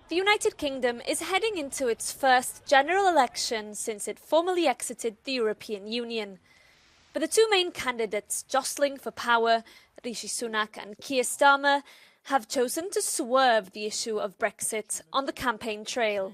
The United Kingdom is heading into its first general election since it formally exited the European Union. But the two main candidates jostling for power, Rishi Sunak and Keir Starmer, have chosen to swerve the issue of Brexit on the campaign trail.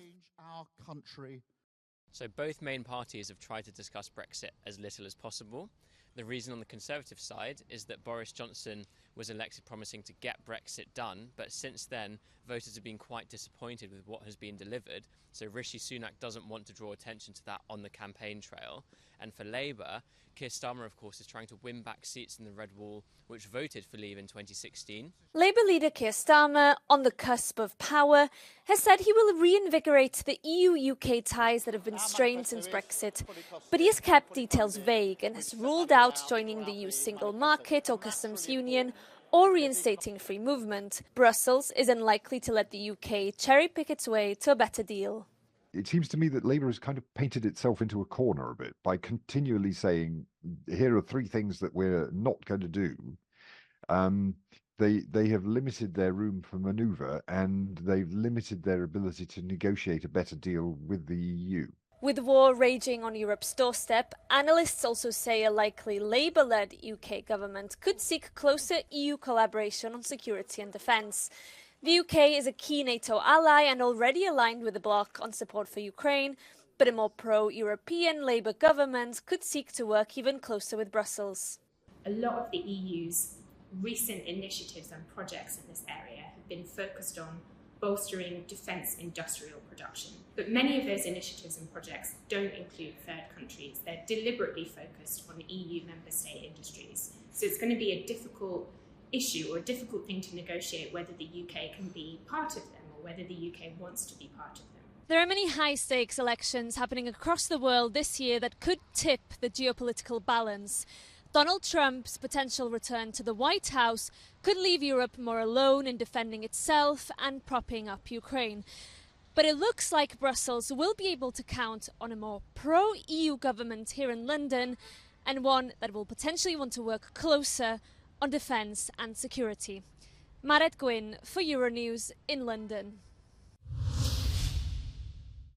So both main parties have tried to discuss Brexit as little as possible. The reason on the Conservative side is that Boris Johnson was elected promising to get Brexit done, but since then voters have been quite disappointed with what has been delivered, so Rishi Sunak doesn't want to draw attention to that on the campaign trail. And for Labour, Keir Starmer of course is trying to win back seats in the Red Wall which voted for Leave in 2016. Labour leader Keir Starmer, on the cusp of power, has said he will reinvigorate the EU-UK ties that have been strained since Brexit, but he has kept details vague and has ruled out joining the EU's single market or customs union or reinstating free movement. Brussels is unlikely to let the UK cherry-pick its way to a better deal. It seems to me that Labour has kind of painted itself into a corner a bit by continually saying, here are three things that we're not going to do. They have limited their room for manoeuvre and they've limited their ability to negotiate a better deal with the EU. With war raging on Europe's doorstep, analysts also say a likely Labour-led UK government could seek closer EU collaboration on security and defence. The UK is a key NATO ally and already aligned with the bloc on support for Ukraine, but a more pro-European Labour government could seek to work even closer with Brussels. A lot of the EU's recent initiatives and projects in this area have been focused on bolstering defence industrial production. But many of those initiatives and projects don't include third countries. They're deliberately focused on EU member state industries. So it's going to be a difficult issue or a difficult thing to negotiate whether the UK can be part of them or whether the UK wants to be part of them. There are many high-stakes elections happening across the world this year that could tip the geopolitical balance. Donald Trump's potential return to the White House could leave Europe more alone in defending itself and propping up Ukraine. But it looks like Brussels will be able to count on a more pro-EU government here in London, and one that will potentially want to work closer on defence and security. Maret Gwyn for Euronews in London.